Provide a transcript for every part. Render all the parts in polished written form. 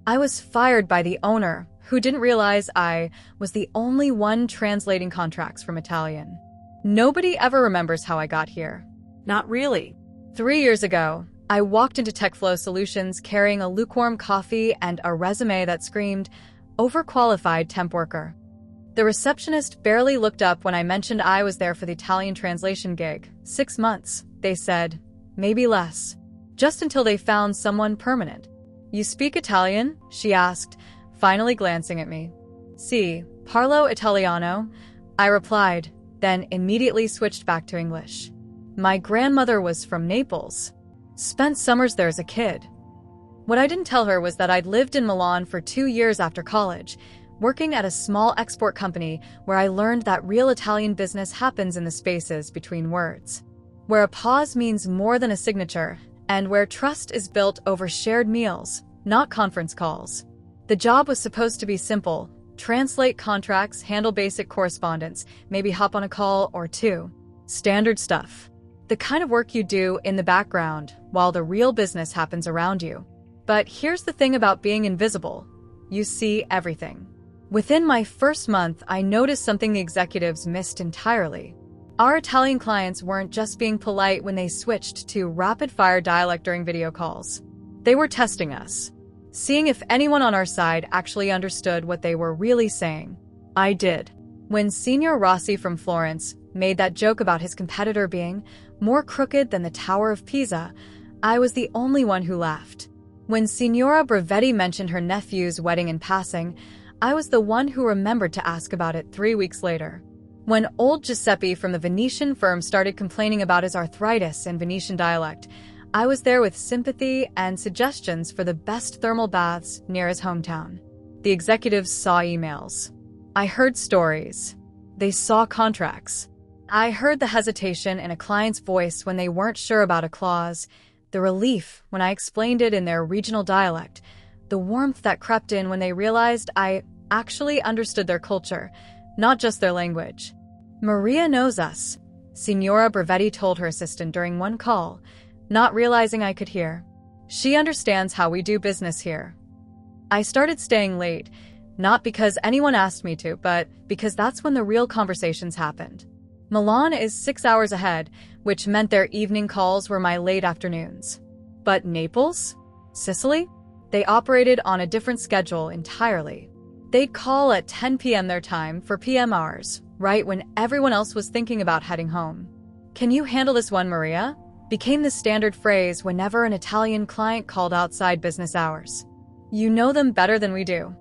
I was fired by the owner, who didn't realize I was the only one translating contracts from Italian. Nobody ever remembers how I got here. Not really. 3 years ago, I walked into TechFlow Solutions carrying a lukewarm coffee and a resume that screamed, overqualified temp worker. The receptionist barely looked up when I mentioned I was there for the Italian translation gig. 6 months, they said, maybe less. Just until they found someone permanent. You speak Italian? She asked, finally glancing at me. Si, parlo italiano, I replied, then immediately switched back to English. My grandmother was from Naples. Spent summers there as a kid. What I didn't tell her was that I'd lived in Milan for 2 years after college, working at a small export company where I learned that real Italian business happens in the spaces between words, where a pause means more than a signature, and where trust is built over shared meals, not conference calls. The job was supposed to be simple: translate contracts, handle basic correspondence, maybe hop on a call or two. Standard stuff. The kind of work you do in the background while the real business happens around you. But here's the thing about being invisible. You see everything. Within my first month, I noticed something the executives missed entirely. Our Italian clients weren't just being polite when they switched to rapid-fire dialect during video calls. They were testing us, seeing if anyone on our side actually understood what they were really saying. I did. When Signor Rossi from Florence made that joke about his competitor being more crooked than the Tower of Pisa, I was the only one who laughed. When Signora Bravetti mentioned her nephew's wedding in passing, I was the one who remembered to ask about it 3 weeks later. When old Giuseppe from the Venetian firm started complaining about his arthritis in Venetian dialect, I was there with sympathy and suggestions for the best thermal baths near his hometown. The executives saw emails. I heard stories. They saw contracts. I heard the hesitation in a client's voice when they weren't sure about a clause, the relief when I explained it in their regional dialect, the warmth that crept in when they realized I actually understood their culture, not just their language. Maria knows us, Signora Bravetti told her assistant during one call, not realizing I could hear. She understands how we do business here. I started staying late, not because anyone asked me to, but because that's when the real conversations happened. Milan is 6 hours ahead, which meant their evening calls were my late afternoons. But Naples? Sicily? They operated on a different schedule entirely. They'd call at 10 p.m. their time for PM hours, right when everyone else was thinking about heading home. Can you handle this one, Maria? Became the standard phrase whenever an Italian client called outside business hours. You know them better than we do.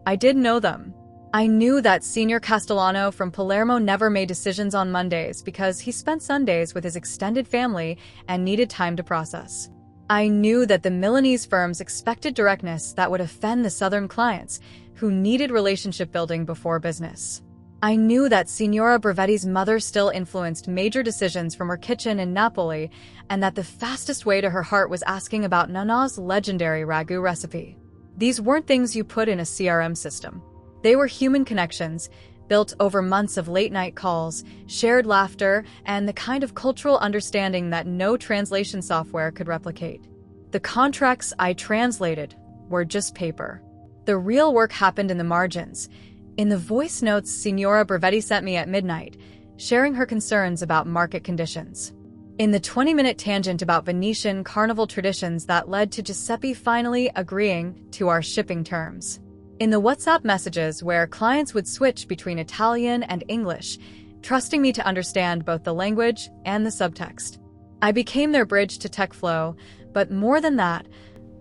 I did know them. I knew that Senior Castellano from Palermo never made decisions on Mondays because he spent Sundays with his extended family and needed time to process. I knew that the Milanese firms expected directness that would offend the Southern clients, who needed relationship building before business. I knew that Signora Bravetti's mother still influenced major decisions from her kitchen in Napoli, and that the fastest way to her heart was asking about Nana's legendary ragu recipe. These weren't things you put in a CRM system. They were human connections, built over months of late-night calls, shared laughter, and the kind of cultural understanding that no translation software could replicate. The contracts I translated were just paper. The real work happened in the margins, in the voice notes Signora Bravetti sent me at midnight, sharing her concerns about market conditions. In the 20-minute tangent about Venetian carnival traditions that led to Giuseppe finally agreeing to our shipping terms. In the WhatsApp messages where clients would switch between Italian and English, trusting me to understand both the language and the subtext. I became their bridge to TechFlow, but more than that,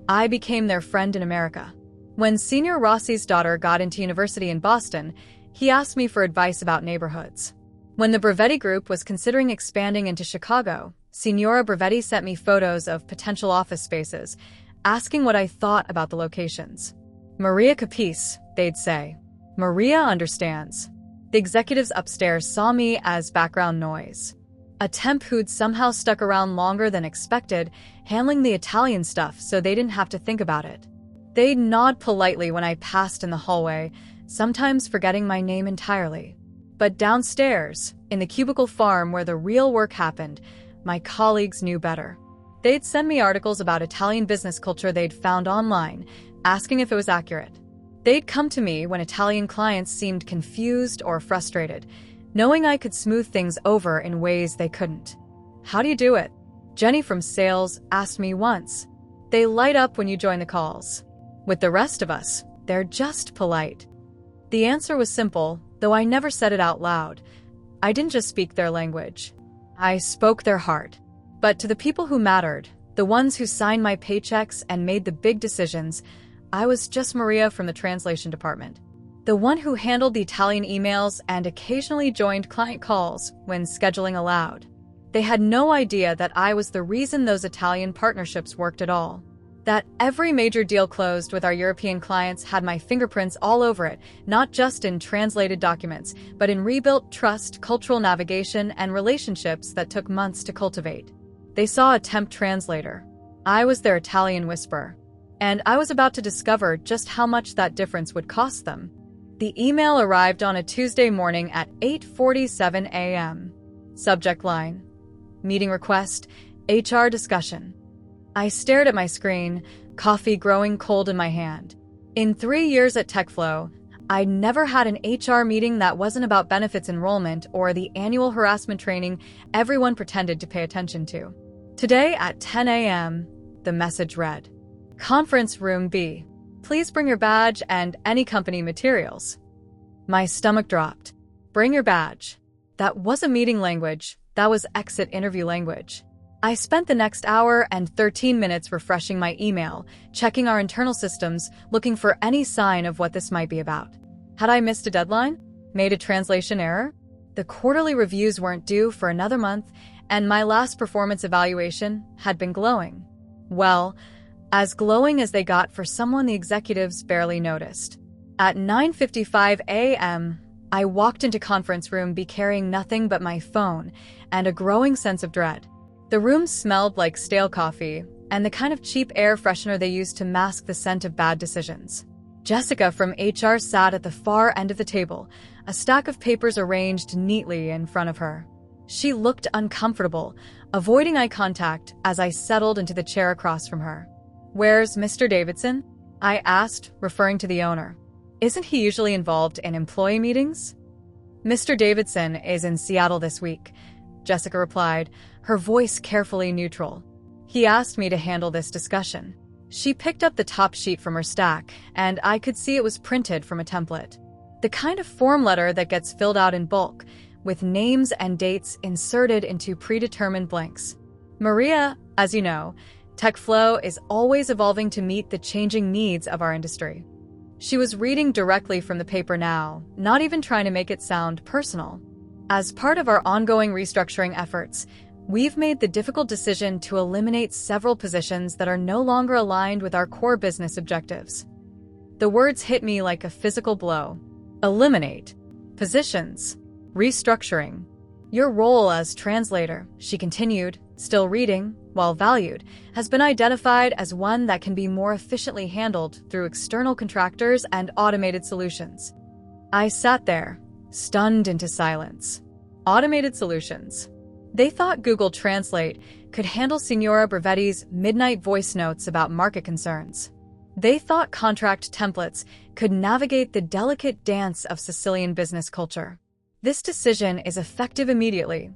I became their friend in America. When Senior Rossi's daughter got into university in Boston, he asked me for advice about neighborhoods. When the Bravetti Group was considering expanding into Chicago, Signora Bravetti sent me photos of potential office spaces, asking what I thought about the locations. Maria capisce, they'd say. Maria understands. The executives upstairs saw me as background noise. A temp who'd somehow stuck around longer than expected, handling the Italian stuff so they didn't have to think about it. They'd nod politely when I passed in the hallway, sometimes forgetting my name entirely. But downstairs, in the cubicle farm where the real work happened, my colleagues knew better. They'd send me articles about Italian business culture they'd found online, asking if it was accurate. They'd come to me when Italian clients seemed confused or frustrated, knowing I could smooth things over in ways they couldn't. "How do you do it?" Jenny from sales asked me once. "They light up when you join the calls. With the rest of us, they're just polite." The answer was simple, though I never said it out loud. I didn't just speak their language. I spoke their heart. But to the people who mattered, the ones who signed my paychecks and made the big decisions, I was just Maria from the translation department. The one who handled the Italian emails and occasionally joined client calls when scheduling allowed. They had no idea that I was the reason those Italian partnerships worked at all. That every major deal closed with our European clients had my fingerprints all over it, not just in translated documents, but in rebuilt trust, cultural navigation, and relationships that took months to cultivate. They saw a temp translator. I was their Italian whisperer. And I was about to discover just how much that difference would cost them. The email arrived on a Tuesday morning at 8:47 a.m. Subject line: Meeting request, HR discussion. I stared at my screen, coffee growing cold in my hand. In 3 years at TechFlow, I'd never had an HR meeting that wasn't about benefits enrollment or the annual harassment training everyone pretended to pay attention to. Today at 10 a.m., the message read: Conference Room B. Please bring your badge and any company materials. My stomach dropped. Bring your badge. That wasn't meeting language. That was exit interview language. I spent the next hour and 13 minutes refreshing my email, checking our internal systems, looking for any sign of what this might be about. Had I missed a deadline? Made a translation error? The quarterly reviews weren't due for another month, and my last performance evaluation had been glowing. Well, as glowing as they got for someone the executives barely noticed. At 9:55 a.m., I walked into conference room B carrying nothing but my phone and a growing sense of dread. The room smelled like stale coffee and the kind of cheap air freshener they use to mask the scent of bad decisions. Jessica from HR sat at the far end of the table, a stack of papers arranged neatly in front of her. She looked uncomfortable, avoiding eye contact as I settled into the chair across from her. "Where's Mr. Davidson?" I asked, referring to the owner. "Isn't he usually involved in employee meetings?" "Mr. Davidson is in Seattle this week," Jessica replied, her voice carefully neutral. "He asked me to handle this discussion." She picked up the top sheet from her stack, and I could see it was printed from a template. The kind of form letter that gets filled out in bulk, with names and dates inserted into predetermined blanks. Maria, as you know, TechFlow is always evolving to meet the changing needs of our industry. She was reading directly from the paper now, not even trying to make it sound personal. As part of our ongoing restructuring efforts, we've made the difficult decision to eliminate several positions that are no longer aligned with our core business objectives. The words hit me like a physical blow. Eliminate. Positions. Restructuring. Your role as translator, she continued, still reading, while valued, has been identified as one that can be more efficiently handled through external contractors and automated solutions. I sat there, stunned into silence. Automated solutions. They thought Google Translate could handle Signora Brevetti's midnight voice notes about market concerns. They thought contract templates could navigate the delicate dance of Sicilian business culture. "This decision is effective immediately,"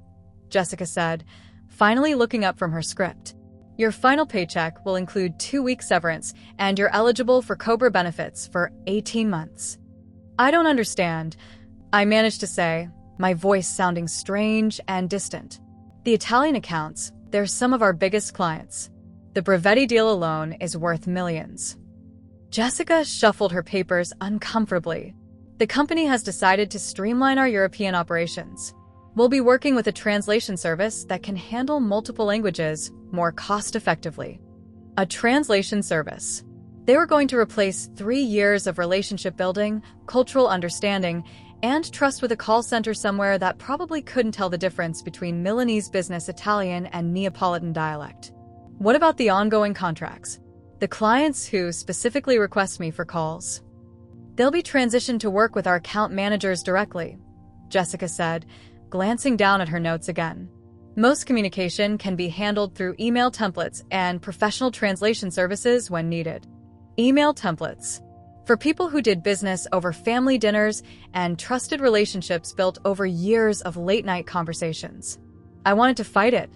Jessica said, finally looking up from her script. "Your final paycheck will include 2-week severance, and you're eligible for COBRA benefits for 18 months. "I don't understand," I managed to say, my voice sounding strange and distant. "The Italian accounts, they're some of our biggest clients. The Brevetti deal alone is worth millions." Jessica shuffled her papers uncomfortably. "The company has decided to streamline our European operations. We'll be working with a translation service that can handle multiple languages more cost-effectively." A translation service. They were going to replace 3 years of relationship building, cultural understanding, and trust with a call center somewhere that probably couldn't tell the difference between Milanese business Italian and Neapolitan dialect. What about the ongoing contracts? The clients who specifically request me for calls? "They'll be transitioned to work with our account managers directly," Jessica said, glancing down at her notes again. "Most communication can be handled through email templates and professional translation services when needed." Email templates. For people who did business over family dinners and trusted relationships built over years of late-night conversations. I wanted to fight it.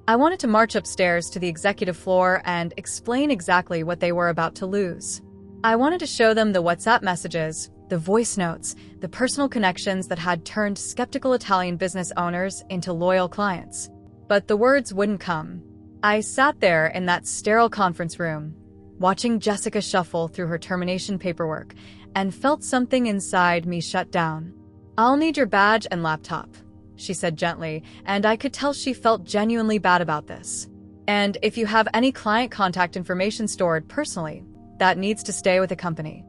I wanted to march upstairs to the executive floor and explain exactly what they were about to lose. I wanted to show them the WhatsApp messages, the voice notes, the personal connections that had turned skeptical Italian business owners into loyal clients. But the words wouldn't come. I sat there in that sterile conference room, watching Jessica shuffle through her termination paperwork, and felt something inside me shut down. "I'll need your badge and laptop," she said gently, and I could tell she felt genuinely bad about this. "And if you have any client contact information stored personally, that needs to stay with the company."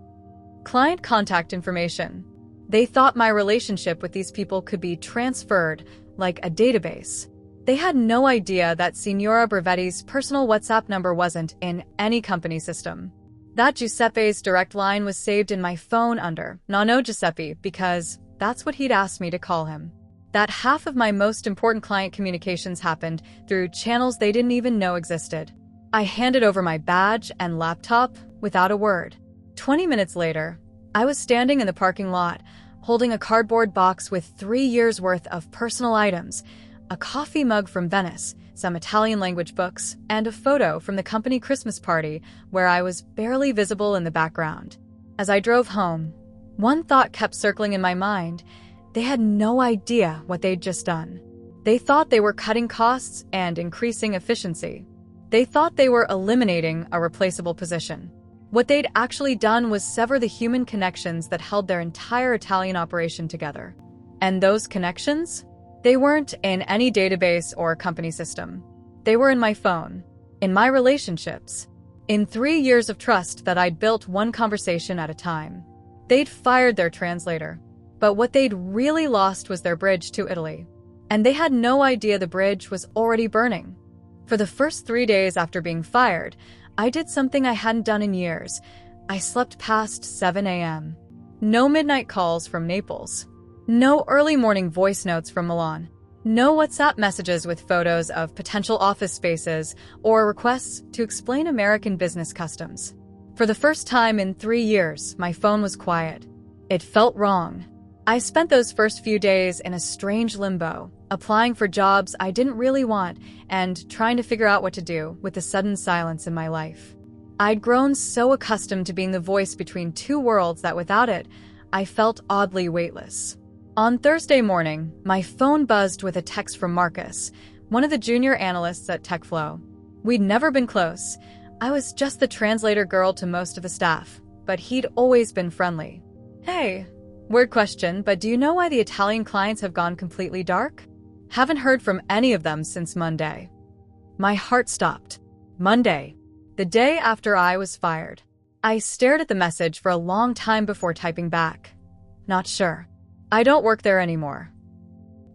Client contact information. They thought my relationship with these people could be transferred like a database. They had no idea that Signora Bravetti's personal WhatsApp number wasn't in any company system. That Giuseppe's direct line was saved in my phone under Nonno Giuseppe because that's what he'd asked me to call him. That half of my most important client communications happened through channels they didn't even know existed. I handed over my badge and laptop without a word. 20 minutes later, I was standing in the parking lot, holding a cardboard box with 3 years' worth of personal items, a coffee mug from Venice, some Italian language books, and a photo from the company Christmas party where I was barely visible in the background. As I drove home, one thought kept circling in my mind. They had no idea what they'd just done. They thought they were cutting costs and increasing efficiency. They thought they were eliminating a replaceable position. What they'd actually done was sever the human connections that held their entire Italian operation together. And those connections? They weren't in any database or company system. They were in my phone, in my relationships, in 3 years of trust that I'd built one conversation at a time. They'd fired their translator, but what they'd really lost was their bridge to Italy. And they had no idea the bridge was already burning. For the first 3 days after being fired, I did something I hadn't done in years. I slept past 7 a.m. No midnight calls from Naples. No early morning voice notes from Milan. No WhatsApp messages with photos of potential office spaces or requests to explain American business customs. For the first time in 3 years, my phone was quiet. It felt wrong. I spent those first few days in a strange limbo, applying for jobs I didn't really want and trying to figure out what to do with the sudden silence in my life. I'd grown so accustomed to being the voice between two worlds that without it, I felt oddly weightless. On Thursday morning, my phone buzzed with a text from Marcus, one of the junior analysts at TechFlow. We'd never been close. I was just the translator girl to most of the staff, but he'd always been friendly. "Hey, weird question, but do you know why the Italian clients have gone completely dark? Haven't heard from any of them since Monday." My heart stopped. Monday, the day after I was fired. I stared at the message for a long time before typing back. Not sure. I don't work there anymore.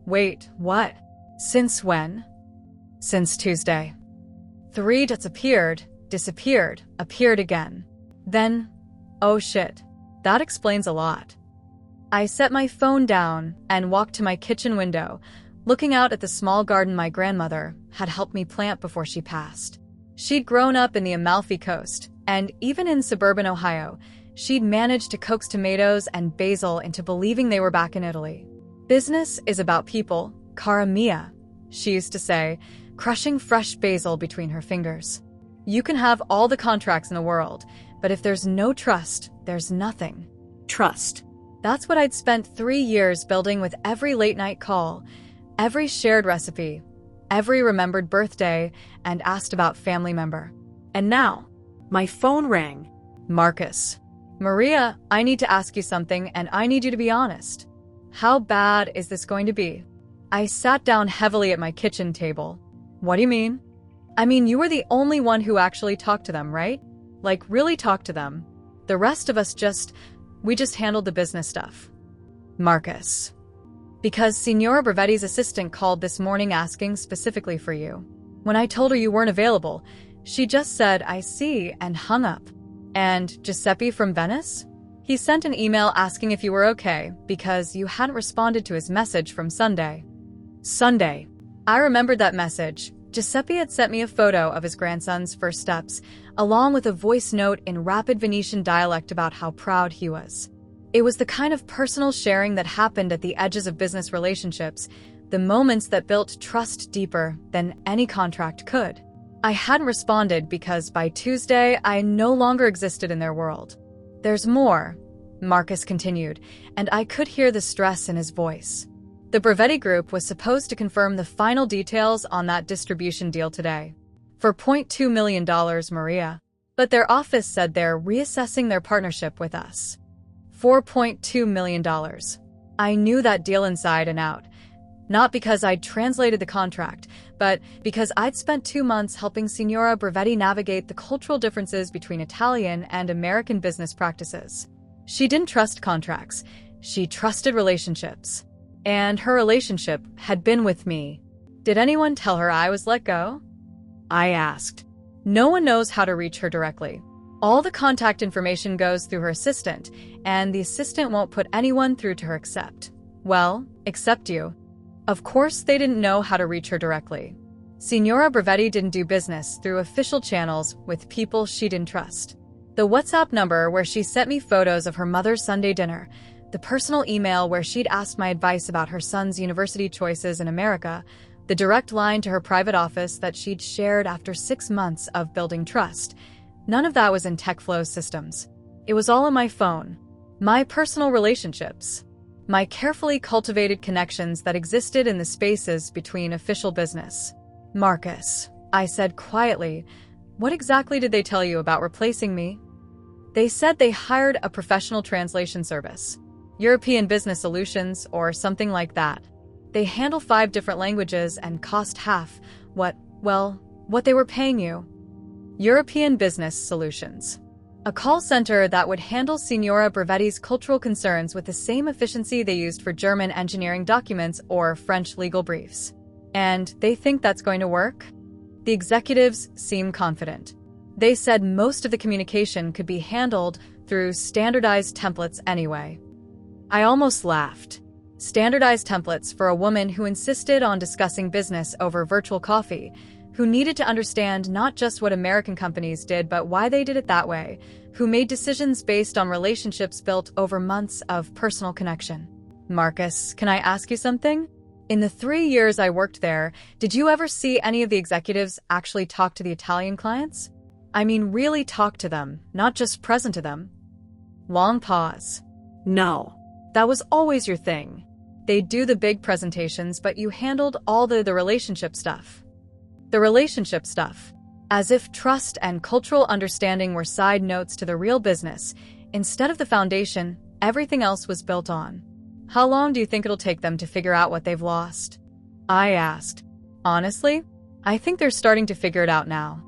Wait, what? Since when? Since Tuesday. 3 dots appeared, disappeared, appeared again. Then, oh shit. That explains a lot. I set my phone down and walked to my kitchen window, looking out at the small garden my grandmother had helped me plant before she passed. She'd grown up in the Amalfi Coast, and even in suburban Ohio, she'd managed to coax tomatoes and basil into believing they were back in Italy. "Business is about people, cara mia," she used to say, crushing fresh basil between her fingers. "You can have all the contracts in the world, but if there's no trust, there's nothing." Trust. That's what I'd spent 3 years building with every late-night call, every shared recipe, every remembered birthday, and asked about family member. And now, my phone rang. Marcus. "Maria, I need to ask you something, and I need you to be honest. How bad is this going to be?" I sat down heavily at my kitchen table. "What do you mean?" "I mean, you were the only one who actually talked to them, right? Like, really talked to them. The rest of us we just handled the business stuff." Marcus. "Because Signora Bravetti's assistant called this morning asking specifically for you. When I told her you weren't available, she just said, 'I see,' and hung up." "And Giuseppe from Venice? He sent an email asking if you were okay because you hadn't responded to his message from Sunday." Sunday. I remembered that message. Giuseppe had sent me a photo of his grandson's first steps along with a voice note in rapid Venetian dialect about how proud he was. It was the kind of personal sharing that happened at the edges of business relationships, the moments that built trust deeper than any contract could. I hadn't responded because by Tuesday, I no longer existed in their world. "There's more," Marcus continued, and I could hear the stress in his voice. The Bravetti Group was supposed to confirm the final details on that distribution deal today. For $0.2 million, Maria. But their office said they're reassessing their partnership with us. $4.2 million. I knew that deal inside and out. Not because I'd translated the contract, but because I'd spent 2 months helping Signora Bravetti navigate the cultural differences between Italian and American business practices. She didn't trust contracts. She trusted relationships. And her relationship had been with me. Did anyone tell her I was let go? I asked. No one knows how to reach her directly. All the contact information goes through her assistant, and the assistant won't put anyone through to her except you. Of course, they didn't know how to reach her directly. Signora Bravetti didn't do business through official channels with people she didn't trust. The WhatsApp number where she sent me photos of her mother's Sunday dinner, the personal email where she'd asked my advice about her son's university choices in America, the direct line to her private office that she'd shared after 6 months of building trust. None of that was in TechFlow's systems. It was all on my phone. My personal relationships. My carefully cultivated connections that existed in the spaces between official business. Marcus, I said quietly, what exactly did they tell you about replacing me? They said they hired a professional translation service. European Business Solutions or something like that. They handle 5 different languages and cost half what they were paying you. European Business Solutions. A call center that would handle Signora Bravetti's cultural concerns with the same efficiency they used for German engineering documents or French legal briefs. And they think that's going to work? The executives seem confident. They said most of the communication could be handled through standardized templates anyway. I almost laughed. Standardized templates for a woman who insisted on discussing business over virtual coffee, who needed to understand not just what American companies did but why they did it that way, who made decisions based on relationships built over months of personal connection. Marcus, can I ask you something? In the 3 years I worked there, did you ever see any of the executives actually talk to the Italian clients? I mean, really talk to them, not just present to them. Long pause. No. That was always your thing. They'd do the big presentations, but you handled all the relationship stuff. The relationship stuff. As if trust and cultural understanding were side notes to the real business, instead of the foundation everything else was built on. How long do you think it'll take them to figure out what they've lost? I asked. Honestly, I think they're starting to figure it out now.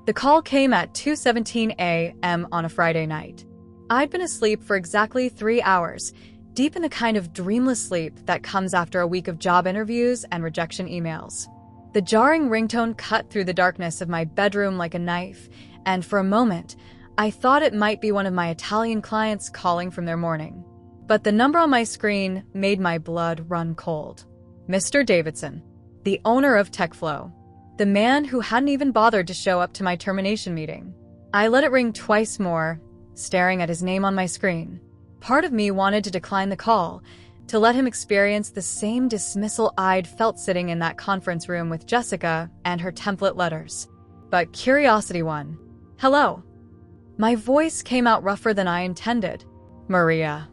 The call came at 2:17 a.m. on a Friday night. I'd been asleep for exactly 3 hours, deep in the kind of dreamless sleep that comes after a week of job interviews and rejection emails. The jarring ringtone cut through the darkness of my bedroom like a knife, and for a moment, I thought it might be one of my Italian clients calling from their morning. But the number on my screen made my blood run cold. Mr. Davidson, the owner of TechFlow, the man who hadn't even bothered to show up to my termination meeting. I let it ring twice more, staring at his name on my screen. Part of me wanted to decline the call, to let him experience the same dismissal I'd felt sitting in that conference room with Jessica and her template letters. But curiosity won. Hello. My voice came out rougher than I intended. Maria.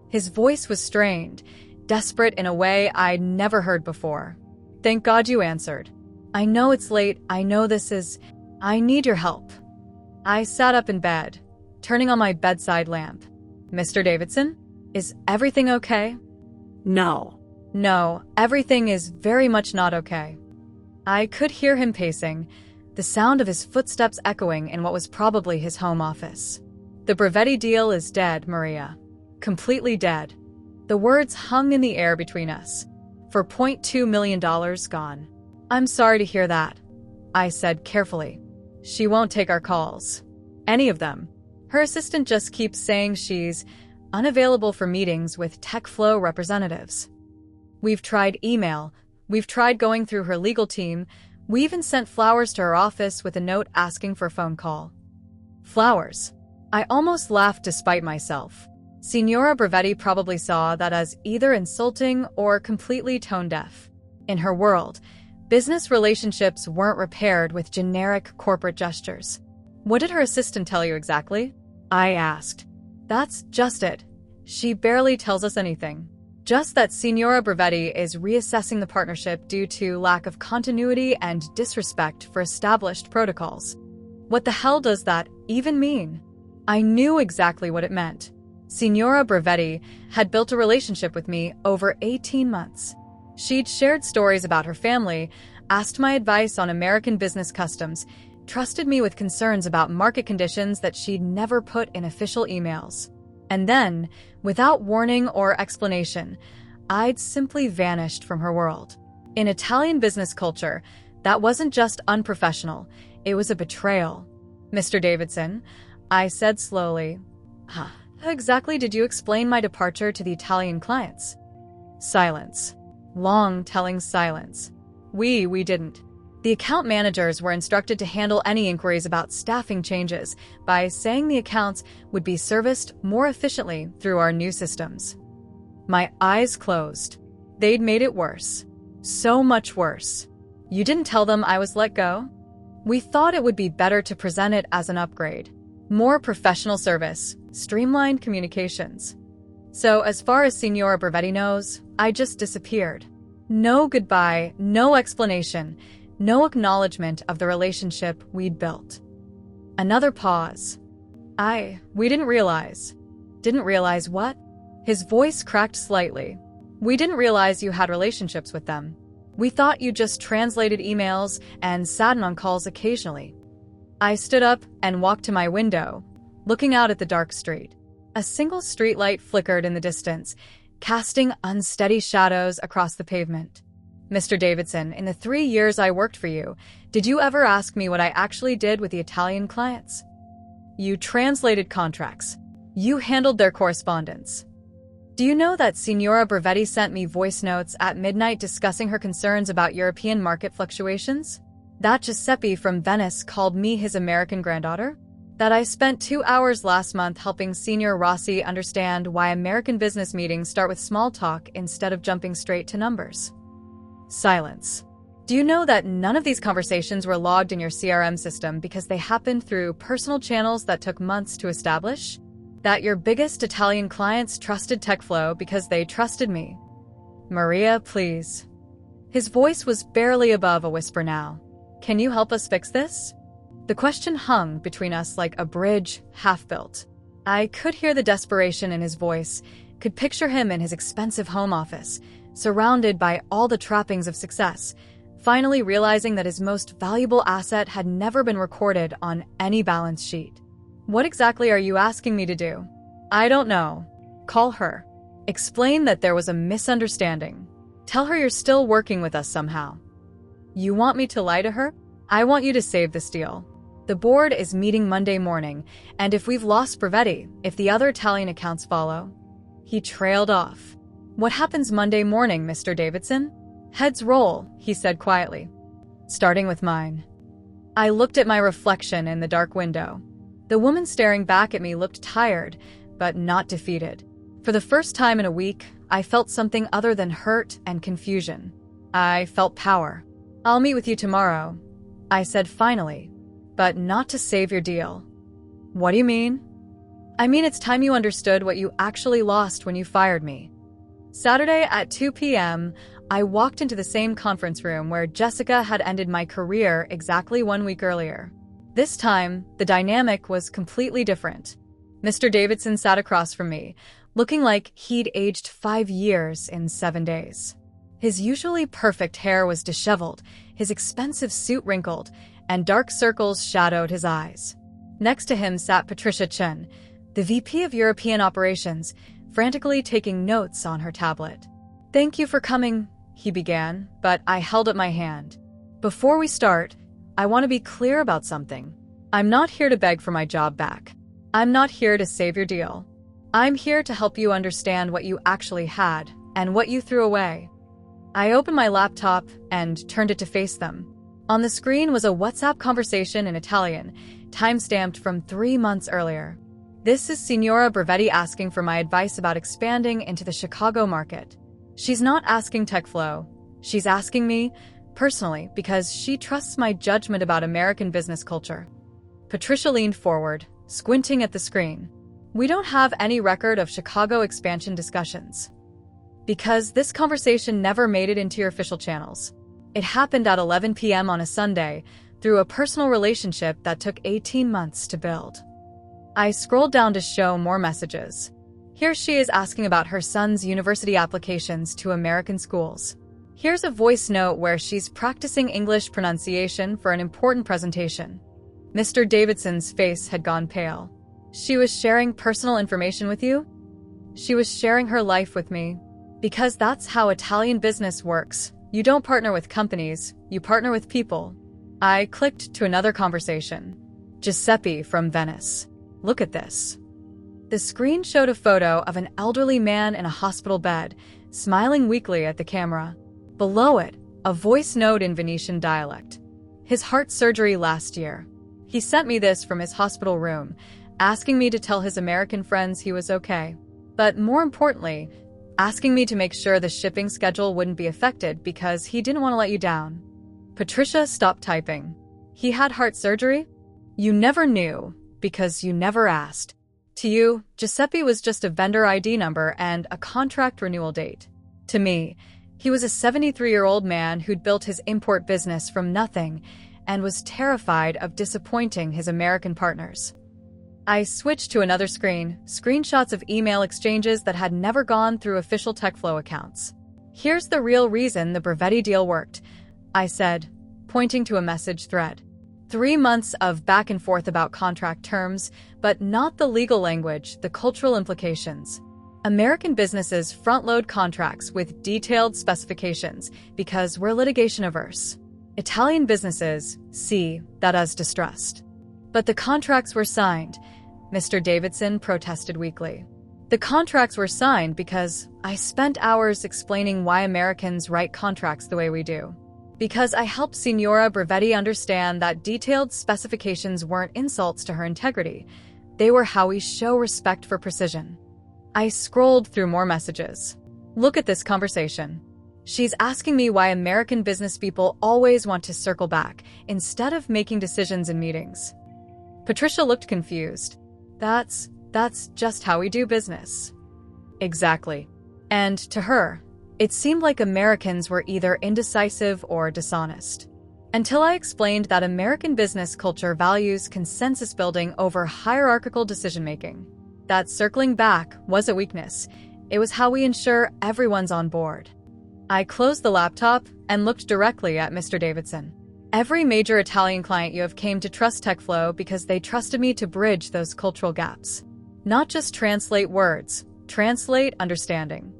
His voice was strained, desperate in a way I'd never heard before. Thank God you answered. I know it's late. I need your help. I sat up in bed, turning on my bedside lamp. Mr. Davidson, is everything okay? No, everything is very much not okay. I could hear him pacing, the sound of his footsteps echoing in what was probably his home office. The Bravetti deal is dead, Maria. Completely dead. The words hung in the air between us. For $0.2 million gone. I'm sorry to hear that, I said carefully. She won't take our calls. Any of them. Her assistant just keeps saying she's unavailable for meetings with TechFlow representatives. We've tried email. We've tried going through her legal team. We even sent flowers to her office with a note asking for a phone call. Flowers. I almost laughed despite myself. Signora Bravetti probably saw that as either insulting or completely tone-deaf. In her world, business relationships weren't repaired with generic corporate gestures. What did her assistant tell you exactly? I asked. That's just it. She barely tells us anything. Just that Signora Bravetti is reassessing the partnership due to lack of continuity and disrespect for established protocols. What the hell does that even mean? I knew exactly what it meant. Signora Bravetti had built a relationship with me over 18 months. She'd shared stories about her family, asked my advice on American business customs, trusted me with concerns about market conditions that she'd never put in official emails. And then, without warning or explanation, I'd simply vanished from her world. In Italian business culture, that wasn't just unprofessional, it was a betrayal. Mr. Davidson, I said slowly, how exactly did you explain my departure to the Italian clients? Silence. Long, telling silence. We didn't. The account managers were instructed to handle any inquiries about staffing changes by saying the accounts would be serviced more efficiently through our new systems. My eyes closed. They'd made it worse. So much worse. You didn't tell them I was let go? We thought it would be better to present it as an upgrade. More professional service, streamlined communications. So as far as Signora Bravetti knows, I just disappeared. No goodbye, no explanation, no acknowledgement of the relationship we'd built. Another pause. We didn't realize. Didn't realize what? His voice cracked slightly. We didn't realize you had relationships with them. We thought you just translated emails and sat in on calls occasionally. I stood up and walked to my window, looking out at the dark street. A single streetlight flickered in the distance, casting unsteady shadows across the pavement. Mr. Davidson, in the 3 years I worked for you, did you ever ask me what I actually did with the Italian clients? You translated contracts. You handled their correspondence. Do you know that Signora Bravetti sent me voice notes at midnight discussing her concerns about European market fluctuations? That Giuseppe from Venice called me his American granddaughter? That I spent 2 hours last month helping Senior Rossi understand why American business meetings start with small talk instead of jumping straight to numbers? Silence. Do you know that none of these conversations were logged in your CRM system because they happened through personal channels that took months to establish? That your biggest Italian clients trusted TechFlow because they trusted me? Maria, please. His voice was barely above a whisper now. Can you help us fix this? The question hung between us like a bridge half-built. I could hear the desperation in his voice, could picture him in his expensive home office, surrounded by all the trappings of success, finally realizing that his most valuable asset had never been recorded on any balance sheet. What exactly are you asking me to do? I don't know. Call her. Explain that there was a misunderstanding. Tell her you're still working with us somehow. You want me to lie to her? I want you to save this deal. The board is meeting Monday morning, and if we've lost Bravetti, if the other Italian accounts follow... He trailed off. What happens Monday morning, Mr. Davidson? Heads roll, he said quietly. Starting with mine. I looked at my reflection in the dark window. The woman staring back at me looked tired, but not defeated. For the first time in a week, I felt something other than hurt and confusion. I felt power. I'll meet with you tomorrow, I said finally, but not to save your deal. What do you mean? I mean it's time you understood what you actually lost when you fired me. Saturday at 2 p.m., I walked into the same conference room where Jessica had ended my career exactly 1 week earlier. This time, the dynamic was completely different. Mr. Davidson sat across from me, looking like he'd aged 5 years in 7 days. His usually perfect hair was disheveled, his expensive suit wrinkled, and dark circles shadowed his eyes. Next to him sat Patricia Chen, the VP of European Operations, frantically taking notes on her tablet. Thank you for coming, he began, but I held up my hand. Before we start, I want to be clear about something. I'm not here to beg for my job back. I'm not here to save your deal. I'm here to help you understand what you actually had and what you threw away. I opened my laptop and turned it to face them. On the screen was a WhatsApp conversation in Italian, timestamped from 3 months earlier. This is Signora Bravetti asking for my advice about expanding into the Chicago market. She's not asking TechFlow. She's asking me, personally, because she trusts my judgment about American business culture. Patricia leaned forward, squinting at the screen. We don't have any record of Chicago expansion discussions. Because this conversation never made it into your official channels. It happened at 11 p.m. on a Sunday, through a personal relationship that took 18 months to build. I scrolled down to show more messages. Here she is asking about her son's university applications to American schools. Here's a voice note where she's practicing English pronunciation for an important presentation. Mr. Davidson's face had gone pale. She was sharing personal information with you? She was sharing her life with me. Because that's how Italian business works. You don't partner with companies, you partner with people. I clicked to another conversation. Giuseppe from Venice. Look at this. The screen showed a photo of an elderly man in a hospital bed, smiling weakly at the camera. Below it, a voice note in Venetian dialect. His heart surgery last year. He sent me this from his hospital room, asking me to tell his American friends he was okay. But more importantly, asking me to make sure the shipping schedule wouldn't be affected because he didn't want to let you down. Patricia stopped typing. He had heart surgery? You never knew, because you never asked. To you, Giuseppe was just a vendor ID number and a contract renewal date. To me, he was a 73-year-old man who'd built his import business from nothing and was terrified of disappointing his American partners. I switched to another screen, screenshots of email exchanges that had never gone through official TechFlow accounts. Here's the real reason the Bravetti deal worked, I said, pointing to a message thread. 3 months of back and forth about contract terms, but not the legal language, the cultural implications. American businesses front-load contracts with detailed specifications because we're litigation-averse. Italian businesses see that as distrust. But the contracts were signed, Mr. Davidson protested weakly. The contracts were signed because I spent hours explaining why Americans write contracts the way we do. Because I helped Signora Bravetti understand that detailed specifications weren't insults to her integrity. They were how we show respect for precision. I scrolled through more messages. Look at this conversation. She's asking me why American business people always want to circle back instead of making decisions in meetings. Patricia looked confused. That's just how we do business. Exactly. And to her, it seemed like Americans were either indecisive or dishonest. Until I explained that American business culture values consensus building over hierarchical decision-making. That circling back was a weakness. It was how we ensure everyone's on board. I closed the laptop and looked directly at Mr. Davidson. Every major Italian client you have came to trust TechFlow because they trusted me to bridge those cultural gaps. Not just translate words, translate understanding.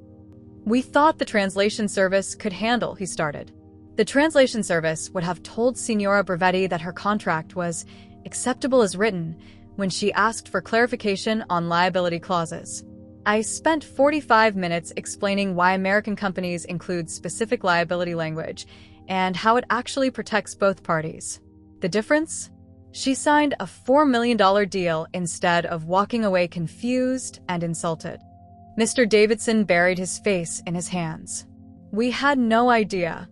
We thought the translation service could handle, he started. The translation service would have told Signora Bravetti that her contract was acceptable as written when she asked for clarification on liability clauses. I spent 45 minutes explaining why American companies include specific liability language and how it actually protects both parties. The difference? She signed a $4 million deal instead of walking away confused and insulted. Mr. Davidson buried his face in his hands. We had no idea.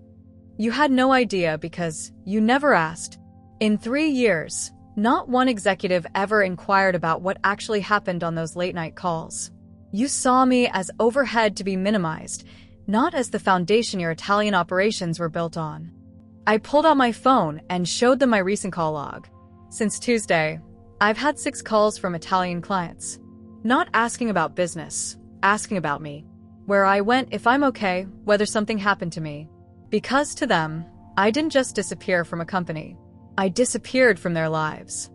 You had no idea because you never asked. In 3 years, not one executive ever inquired about what actually happened on those late-night calls. You saw me as overhead to be minimized, not as the foundation your Italian operations were built on. I pulled out my phone and showed them my recent call log. Since Tuesday, I've had 6 calls from Italian clients. Not asking about business, asking about me. Where I went if I'm okay, whether something happened to me. Because to them, I didn't just disappear from a company. I disappeared from their lives.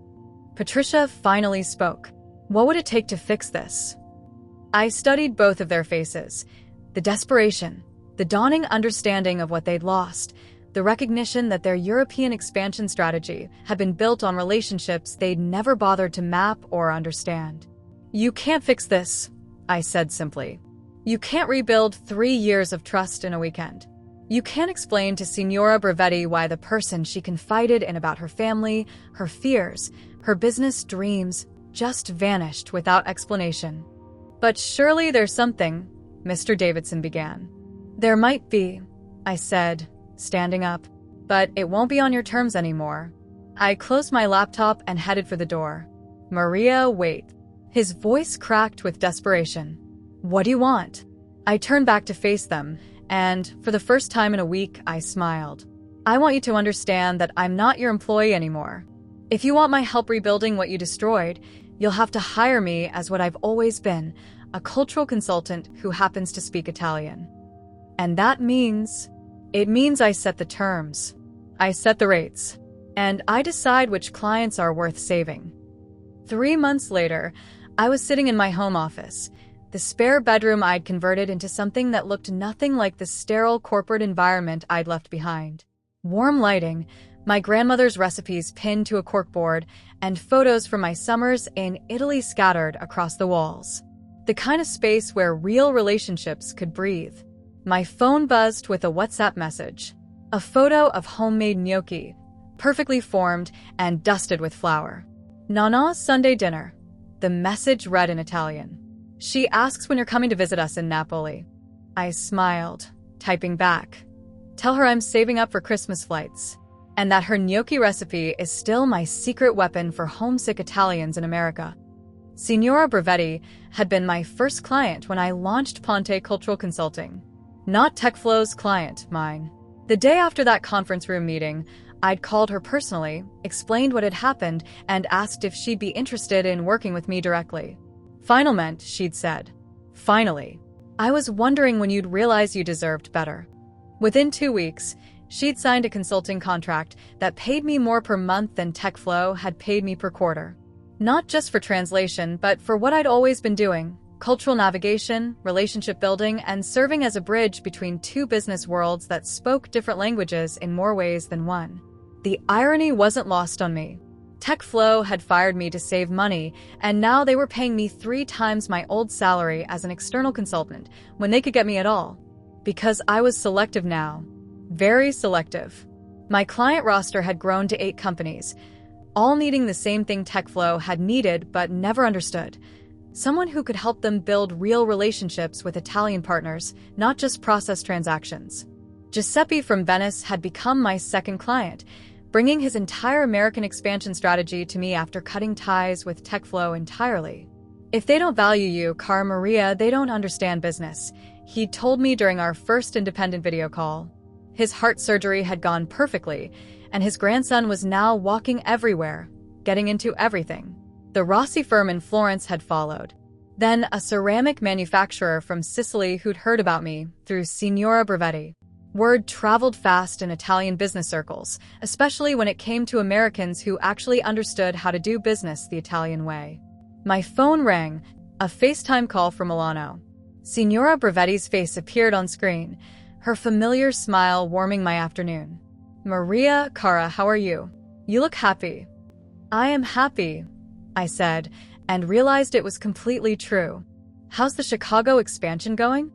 Patricia finally spoke. What would it take to fix this? I studied both of their faces. The desperation, the dawning understanding of what they'd lost, the recognition that their European expansion strategy had been built on relationships they'd never bothered to map or understand. You can't fix this, I said simply. You can't rebuild 3 years of trust in a weekend. You can't explain to Signora Bravetti why the person she confided in about her family, her fears, her business dreams just vanished without explanation. But surely there's something, Mr. Davidson began. There might be, I said, standing up, but it won't be on your terms anymore. I closed my laptop and headed for the door. Maria, wait. His voice cracked with desperation. What do you want? I turned back to face them, and for the first time in a week, I smiled. I want you to understand that I'm not your employee anymore. If you want my help rebuilding what you destroyed, you'll have to hire me as what I've always been, a cultural consultant who happens to speak Italian. And that means... It means I set the terms. I set the rates. And I decide which clients are worth saving. 3 months later, I was sitting in my home office. The spare bedroom I'd converted into something that looked nothing like the sterile corporate environment I'd left behind. Warm lighting, my grandmother's recipes pinned to a corkboard, and photos from my summers in Italy scattered across the walls. The kind of space where real relationships could breathe. My phone buzzed with a WhatsApp message. A photo of homemade gnocchi, perfectly formed and dusted with flour. Nana's Sunday dinner. The message read in Italian. She asks when you're coming to visit us in Napoli. I smiled, typing back. Tell her I'm saving up for Christmas flights, and that her gnocchi recipe is still my secret weapon for homesick Italians in America. Signora Bravetti had been my first client when I launched Ponte Cultural Consulting. Not TechFlow's client, mine. The day after that conference room meeting, I'd called her personally, explained what had happened, and asked if she'd be interested in working with me directly. Finalmente, she'd said. Finally. I was wondering when you'd realize you deserved better. Within 2 weeks, she'd signed a consulting contract that paid me more per month than TechFlow had paid me per quarter. Not just for translation, but for what I'd always been doing. Cultural navigation, relationship building, and serving as a bridge between two business worlds that spoke different languages in more ways than one. The irony wasn't lost on me. TechFlow had fired me to save money, and now they were paying me 3 times my old salary as an external consultant when they could get me at all. Because I was selective now. Very selective. My client roster had grown to 8 companies, all needing the same thing TechFlow had needed but never understood. Someone who could help them build real relationships with Italian partners, not just process transactions. Giuseppe from Venice had become my second client, bringing his entire American expansion strategy to me after cutting ties with TechFlow entirely. If they don't value you, Cara Maria, they don't understand business, he told me during our first independent video call. His heart surgery had gone perfectly, and his grandson was now walking everywhere, getting into everything. The Rossi firm in Florence had followed. Then a ceramic manufacturer from Sicily who'd heard about me through Signora Bravetti. Word traveled fast in Italian business circles, especially when it came to Americans who actually understood how to do business the Italian way. My phone rang, a FaceTime call from Milano. Signora Bravetti's face appeared on screen, her familiar smile warming my afternoon. Maria, Cara, how are you? You look happy. I am happy, I said, and realized it was completely true. How's the Chicago expansion going?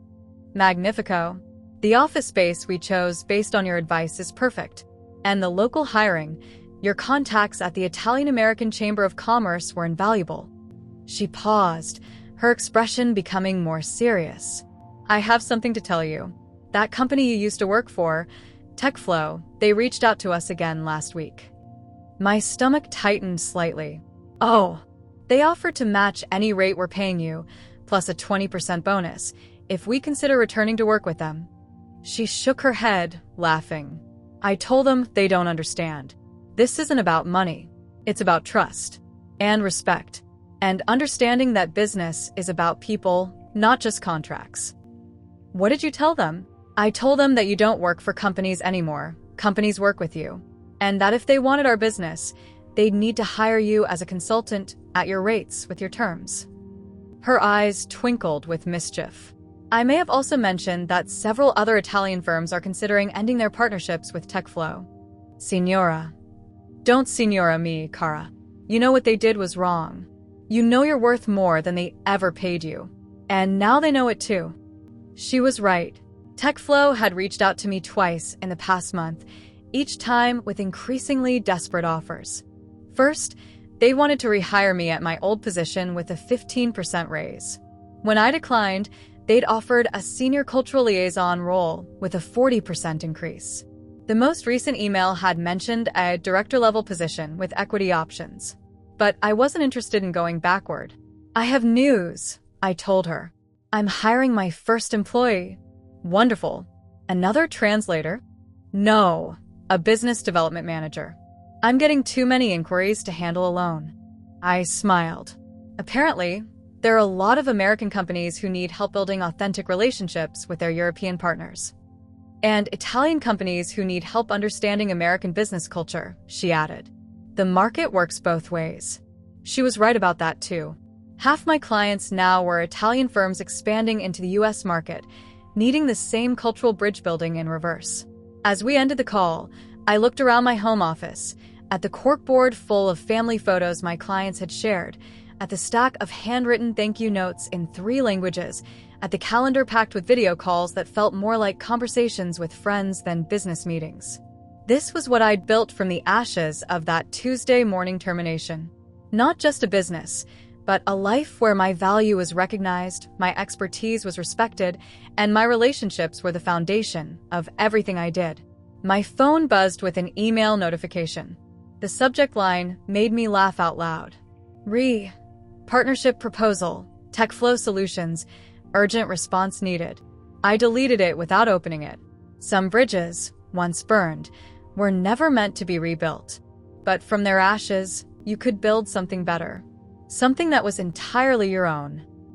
Magnifico. The office space we chose based on your advice is perfect. And the local hiring, your contacts at the Italian-American Chamber of Commerce were invaluable. She paused, her expression becoming more serious. I have something to tell you. That company you used to work for, TechFlow, they reached out to us again last week. My stomach tightened slightly. Oh, they offered to match any rate we're paying you, plus a 20% bonus, if we consider returning to work with them. She shook her head, laughing. I told them they don't understand. This isn't about money. It's about trust and respect and understanding that business is about people, not just contracts. What did you tell them? I told them that you don't work for companies anymore. Companies work with you. And that if they wanted our business, they'd need to hire you as a consultant at your rates with your terms. Her eyes twinkled with mischief. I may have also mentioned that several other Italian firms are considering ending their partnerships with TechFlow. Signora. Don't Signora me, Cara. You know what they did was wrong. You know you're worth more than they ever paid you. And now they know it too. She was right. TechFlow had reached out to me twice in the past month, each time with increasingly desperate offers. First, they wanted to rehire me at my old position with a 15% raise. When I declined, they'd offered a senior cultural liaison role with a 40% increase. The most recent email had mentioned a director-level position with equity options. But I wasn't interested in going backward. "I have news," I told her. "I'm hiring my first employee." "Wonderful. Another translator?" "No, a business development manager. I'm getting too many inquiries to handle alone." I smiled. Apparently, there are a lot of American companies who need help building authentic relationships with their European partners. "And Italian companies who need help understanding American business culture," she added. "The market works both ways." She was right about that too. Half my clients now were Italian firms expanding into the US market, needing the same cultural bridge building in reverse. As we ended the call, I looked around my home office, at the corkboard full of family photos my clients had shared, at the stack of handwritten thank you notes in 3 languages, at the calendar packed with video calls that felt more like conversations with friends than business meetings. This was what I'd built from the ashes of that Tuesday morning termination. Not just a business, but a life where my value was recognized, my expertise was respected, and my relationships were the foundation of everything I did. My phone buzzed with an email notification. The subject line made me laugh out loud. Partnership proposal, TechFlow Solutions, urgent response needed. I deleted it without opening it. Some bridges, once burned, were never meant to be rebuilt. But from their ashes, you could build something better. Something that was entirely your own.